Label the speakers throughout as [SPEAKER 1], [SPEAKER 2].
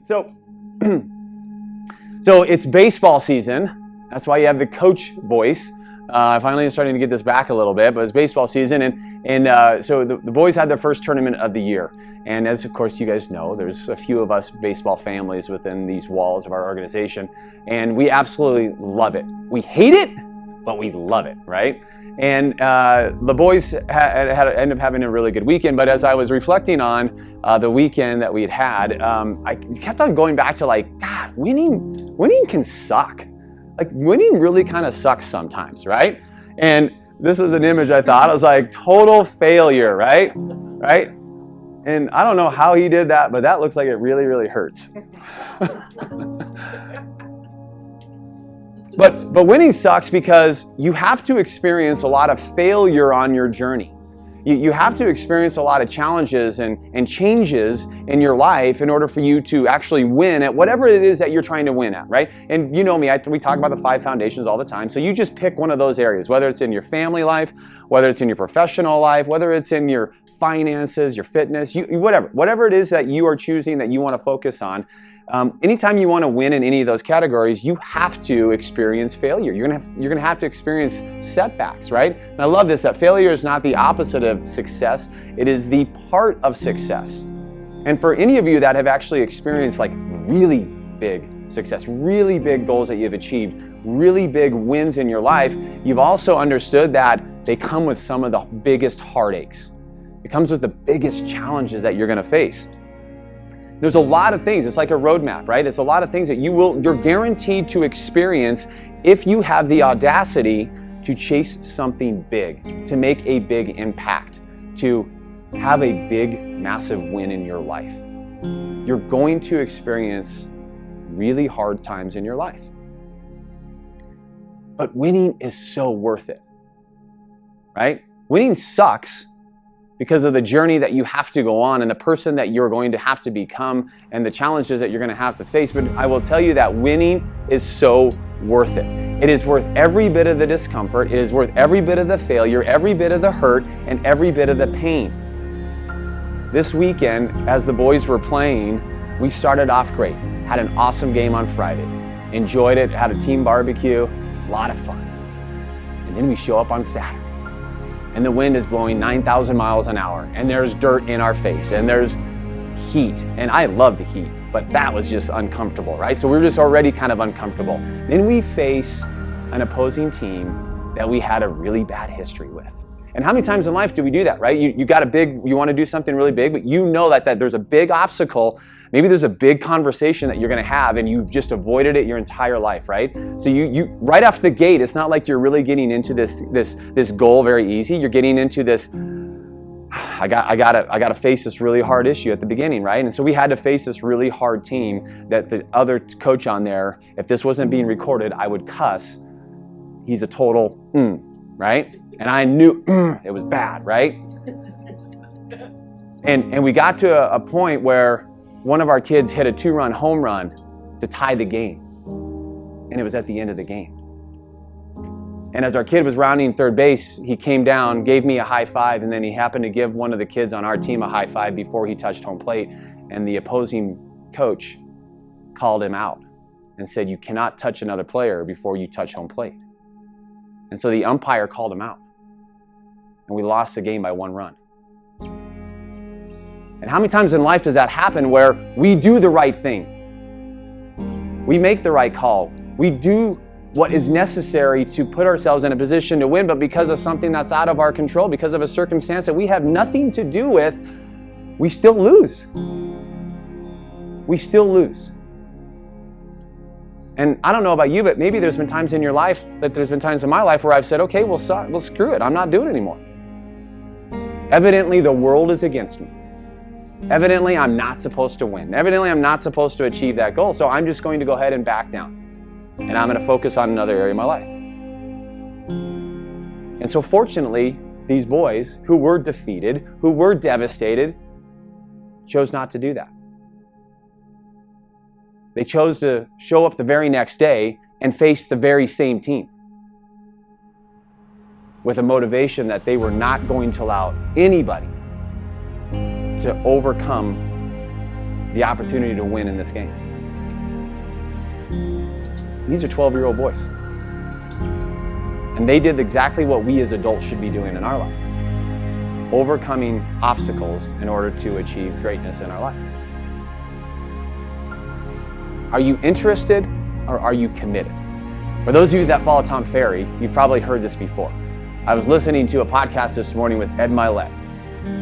[SPEAKER 1] So it's baseball season. That's why you have the coach voice. I finally am starting to get this back a little bit, but it's baseball season, and so the boys had their first tournament of the year. And as of course you guys know, there's a few of us baseball families within these walls of our organization, and we absolutely love it. We hate it, but we love it, right? And the boys ended up having a really good weekend. But as I was reflecting on the weekend that we'd had, I kept on going back to like, God, winning can suck. Like winning really kind of sucks sometimes, right? And this was an image I thought, I was like, total failure, right? Right? And I don't know how he did that, but that looks like it really, really hurts. But winning sucks because you have to experience a lot of failure on your journey. You have to experience a lot of challenges and changes in your life in order for you to actually win at whatever it is that you're trying to win at, right? And you know me, we talk about the 5 foundations all the time. So you just pick one of those areas, whether it's in your family life, whether it's in your professional life, whether it's in your finances, your fitness, whatever it is that you are choosing that you want to focus on. Anytime you want to win in any of those categories, you have to experience failure. You're gonna have to experience setbacks, right? And I love this, that failure is not the opposite of success, it is the part of success. And for any of you that have actually experienced like really big success, really big goals that you've achieved, really big wins in your life, you've also understood that they come with some of the biggest heartaches. It comes with the biggest challenges that you're gonna face. There's a lot of things, it's like a roadmap, right? It's a lot of things that you're guaranteed to experience if you have the audacity to chase something big, to make a big impact, to have a big, massive win in your life. You're going to experience really hard times in your life. But winning is so worth it, right? Winning sucks because of the journey that you have to go on and the person that you're going to have to become and the challenges that you're going to have to face. But I will tell you that winning is so worth it. It is worth every bit of the discomfort. It is worth every bit of the failure, every bit of the hurt, and every bit of the pain. This weekend, as the boys were playing, we started off great. Had an awesome game on Friday. Enjoyed it, had a team barbecue, a lot of fun. And then we show up on Saturday. And the wind is blowing 9,000 miles an hour, and there's dirt in our face, and there's heat, and I love the heat, but that was just uncomfortable, right? So we're just already kind of uncomfortable. Then we face an opposing team that we had a really bad history with. And how many times in life do we do that, right? You want to do something really big, but you know that there's a big obstacle. Maybe there's a big conversation that you're going to have and you've just avoided it your entire life, right? So you right off the gate, it's not like you're really getting into this goal very easy. You're getting into this, I gotta face this really hard issue at the beginning, right? And so we had to face this really hard team that the other coach on there, if this wasn't being recorded, I would cuss. He's a total right? And I knew it was bad, right? And we got to a point where one of our kids hit a 2-run home run to tie the game. And it was at the end of the game. And as our kid was rounding third base, he came down, gave me a high five, and then he happened to give one of the kids on our team a high five before he touched home plate. And the opposing coach called him out and said, "You cannot touch another player before you touch home plate." And so the umpire called him out. And we lost the game by 1 run. And how many times in life does that happen where we do the right thing? We make the right call. We do what is necessary to put ourselves in a position to win, but because of something that's out of our control, because of a circumstance that we have nothing to do with, we still lose. We still lose. And I don't know about you, but maybe there's been times in your life, there's been times in my life where I've said, okay, well screw it. I'm not doing it anymore. Evidently, the world is against me. Evidently, I'm not supposed to win. Evidently, I'm not supposed to achieve that goal. So I'm just going to go ahead and back down. And I'm going to focus on another area of my life. And so fortunately, these boys who were defeated, who were devastated, chose not to do that. They chose to show up the very next day and face the very same team with a motivation that they were not going to allow anybody to overcome the opportunity to win in this game. These are 12-year-old boys. And they did exactly what we as adults should be doing in our life. Overcoming obstacles in order to achieve greatness in our life. Are you interested or are you committed? For those of you that follow Tom Ferry, you've probably heard this before. I was listening to a podcast this morning with Ed Milet,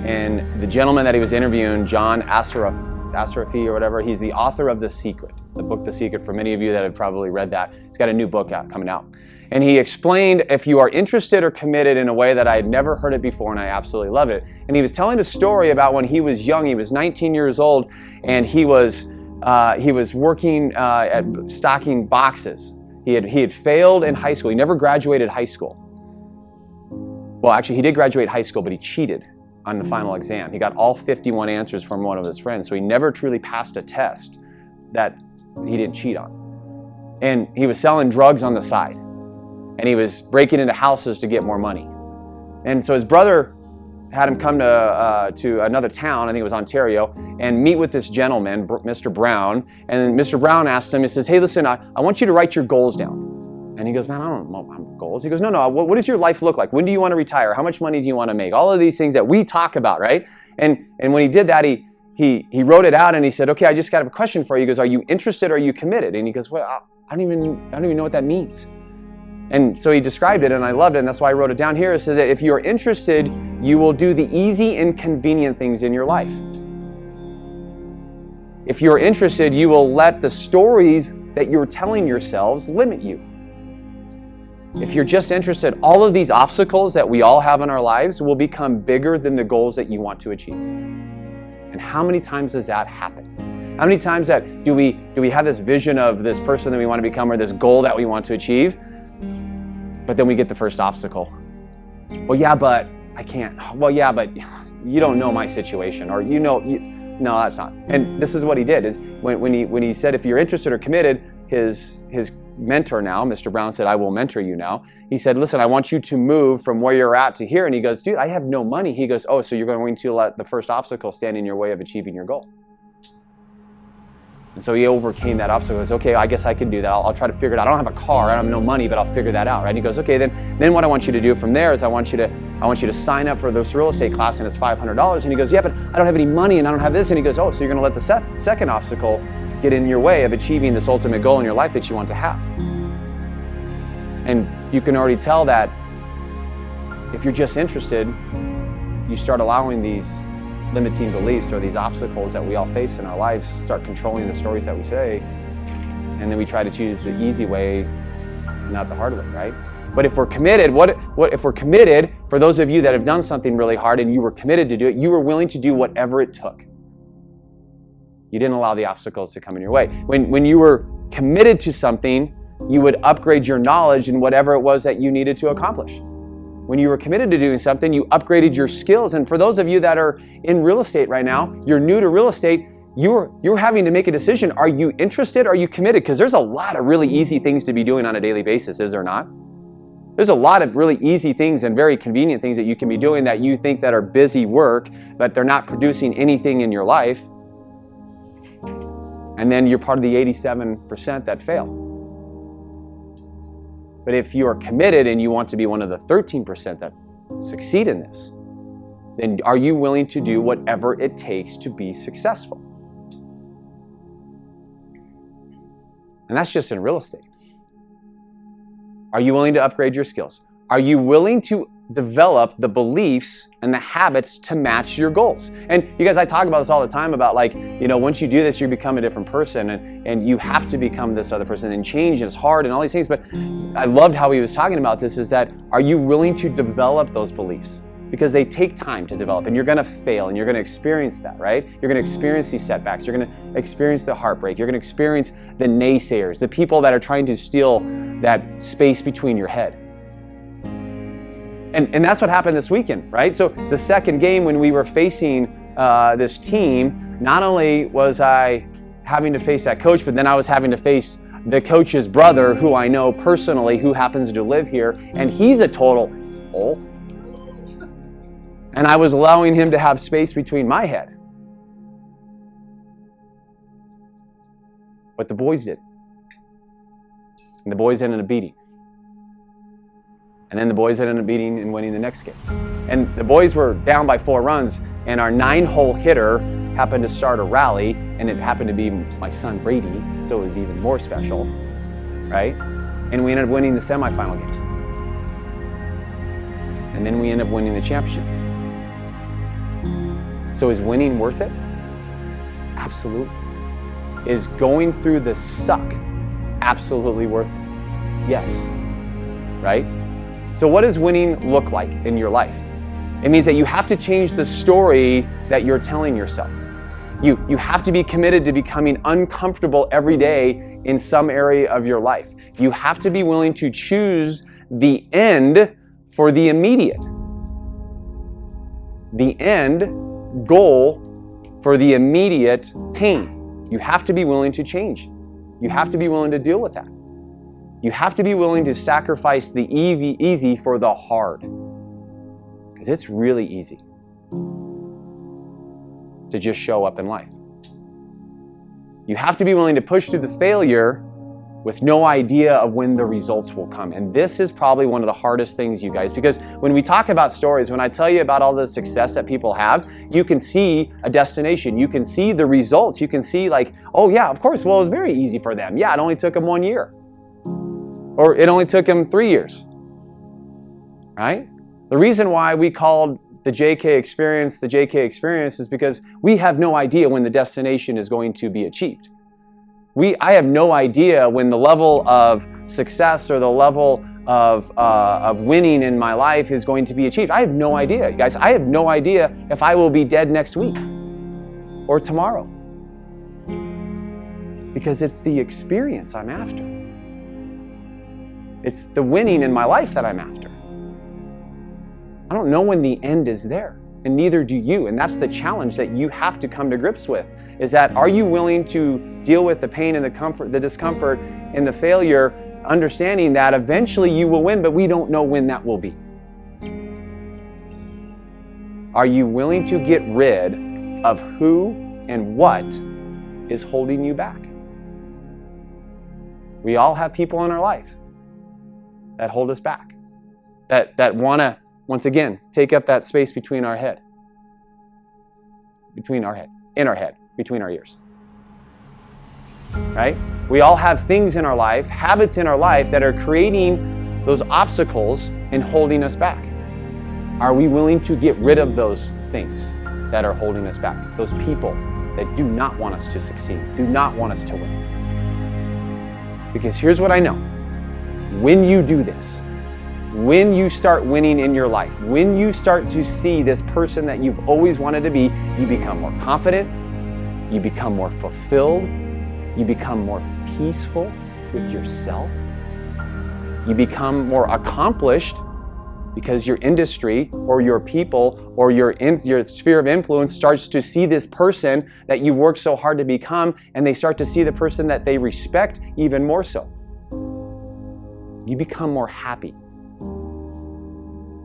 [SPEAKER 1] and the gentleman that he was interviewing, John Assarafi or whatever, he's the author of The Secret, the book The Secret. For many of you that have probably read that, he's got a new book coming out. And he explained if you are interested or committed in a way that I had never heard it before, and I absolutely love it. And he was telling a story about when he was young. He was 19 years old, and he was working at stocking boxes. He had failed in high school. He never graduated high school. Well, actually, he did graduate high school, but he cheated on the final exam. He got all 51 answers from one of his friends, so he never truly passed a test that he didn't cheat on. And he was selling drugs on the side, and he was breaking into houses to get more money. And so his brother had him come to another town, I think it was Ontario, and meet with this gentleman, Mr. Brown. And Mr. Brown asked him, he says, hey, listen, I want you to write your goals down. And he goes, man, I don't know my goals. He goes, no, what does your life look like? When do you want to retire? How much money do you want to make? All of these things that we talk about, right? And when he did that, he wrote it out and he said, okay, I just got a question for you. He goes, are you interested or are you committed? And he goes, well, I don't even know what that means. And so he described it and I loved it, and that's why I wrote it down here. It says that if you're interested, you will do the easy and convenient things in your life. If you're interested, you will let the stories that you're telling yourselves limit you. If you're just interested, all of these obstacles that we all have in our lives will become bigger than the goals that you want to achieve. And how many times does that happen? How many times do we have this vision of this person that we want to become or this goal that we want to achieve? But then we get the first obstacle. Well, yeah, but I can't. Well, yeah, but you don't know my situation, or no, that's not. And this is what he did: is when he said, if you're interested or committed, his mentor now, Mr. Brown, said, I will mentor you now. He said, listen, I want you to move from where you're at to here. And he goes, dude, I have no money. He goes, oh, so you're going to let the first obstacle stand in your way of achieving your goal. And so he overcame that obstacle. He goes, okay, I guess I can do that. I'll try to figure it out. I don't have a car. I don't have no money, but I'll figure that out, right? And he goes, okay, then what I want you to do from there is I want you to sign up for this real estate class, and it's $500. And he goes, yeah, but I don't have any money and I don't have this. And he goes, oh, so you're going to let the second obstacle get in your way of achieving this ultimate goal in your life that you want to have. And you can already tell that if you're just interested, you start allowing these limiting beliefs or these obstacles that we all face in our lives start controlling the stories that we say, and then we try to choose the easy way, not the hard way, right? But if we're committed, what if we're committed, for those of you that have done something really hard and you were committed to do it, you were willing to do whatever it took. You didn't allow the obstacles to come in your way. When you were committed to something, you would upgrade your knowledge in whatever it was that you needed to accomplish. When you were committed to doing something, you upgraded your skills. And for those of you that are in real estate right now, you're new to real estate, you're having to make a decision. Are you interested? Are you committed? Because there's a lot of really easy things to be doing on a daily basis, is there not? There's a lot of really easy things and very convenient things that you can be doing that you think that are busy work, but they're not producing anything in your life. And then you're part of the 87% that fail. But if you are committed and you want to be one of the 13% that succeed in this, then are you willing to do whatever it takes to be successful? And that's just in real estate. Are you willing to upgrade your skills? Are you willing to develop the beliefs and the habits to match your goals? And you guys, I talk about this all the time about once you do this, you become a different person and you have to become this other person, and change is hard and all these things. But I loved how he was talking about this, is that are you willing to develop those beliefs? Because they take time to develop, and you're going to fail, and you're going to experience that, right? You're going to experience these setbacks. You're going to experience the heartbreak. You're going to experience the naysayers, the people that are trying to steal that space between your head. And that's what happened this weekend, right? So the second game, when we were facing this team, not only was I having to face that coach, but then I was having to face the coach's brother, who I know personally, who happens to live here, and he's a total asshole. And I was allowing him to have space between my head. But the boys did. And the boys ended up beating. And then the boys ended up beating and winning the next game. And the boys were down by 4 runs, and our 9-hole hitter happened to start a rally, and it happened to be my son Brady, so it was even more special, right? And we ended up winning the semifinal game. And then we ended up winning the championship game. So is winning worth it? Absolutely. Is going through the suck absolutely worth it? Yes, right? So what does winning look like in your life? It means that you have to change the story that you're telling yourself. You have to be committed to becoming uncomfortable every day in some area of your life. You have to be willing to choose the end for the immediate. The end goal for the immediate pain. You have to be willing to change. You have to be willing to deal with that. You have to be willing to sacrifice the easy for the hard. Because it's really easy to just show up in life. You have to be willing to push through the failure with no idea of when the results will come. And this is probably one of the hardest things, you guys, because when we talk about stories, when I tell you about all the success that people have, you can see a destination. You can see the results. You can see like, oh yeah, of course, well, it was very easy for them. Yeah, it only took them 1 year. Or it only took them 3 years, right? The reason why we called the JK experience is because we have no idea when the destination is going to be achieved. I have no idea when the level of success or the level of winning in my life is going to be achieved. I have no idea, guys. I have no idea if I will be dead next week or tomorrow. Because it's the experience I'm after. It's the winning in my life that I'm after. I don't know when the end is there, and neither do you. And that's the challenge that you have to come to grips with, is that are you willing to deal with the pain and the discomfort and the failure, understanding that eventually you will win, but we don't know when that will be. Are you willing to get rid of who and what is holding you back? We all have people in our life that hold us back, that want to, once again, take up that space between our head, between our ears, right? We all have things in our life, habits in our life that are creating those obstacles and holding us back. Are we willing to get rid of those things that are holding us back? Those people that do not want us to succeed, do not want us to win. Because here's what I know. When you do this, when you start winning in your life, when you start to see this person that you've always wanted to be, you become more confident, you become more fulfilled, you become more peaceful with yourself, you become more accomplished because your industry or your people or your sphere of influence starts to see this person that you've worked so hard to become, and they start to see the person that they respect even more so. You become more happy.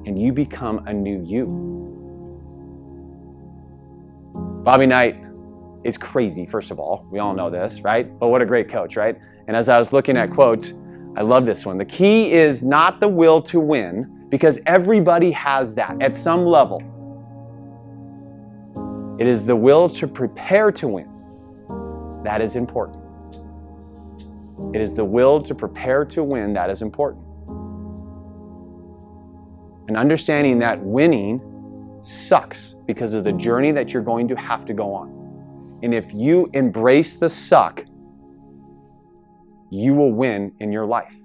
[SPEAKER 1] And you become a new you. Bobby Knight is crazy, first of all. We all know this, right? But what a great coach, right? And as I was looking at quotes, I love this one. The key is not the will to win, because everybody has that at some level. It is the will to prepare to win. That is important. It is the will to prepare to win that is important. And understanding that winning sucks because of the journey that you're going to have to go on. And if you embrace the suck, you will win in your life.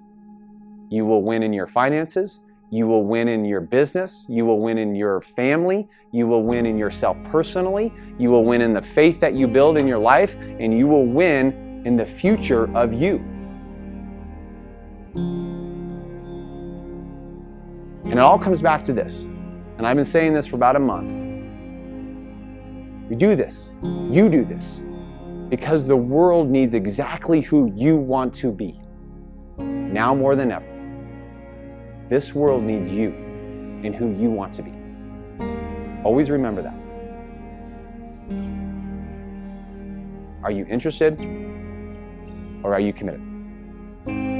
[SPEAKER 1] You will win in your finances. You will win in your business. You will win in your family. You will win in yourself personally. You will win in the faith that you build in your life. And you will win in the future of you. And it all comes back to this. And I've been saying this for about a month. We do this. You do this. Because the world needs exactly who you want to be. Now more than ever. This world needs you and who you want to be. Always remember that. Are you interested? or are you committed?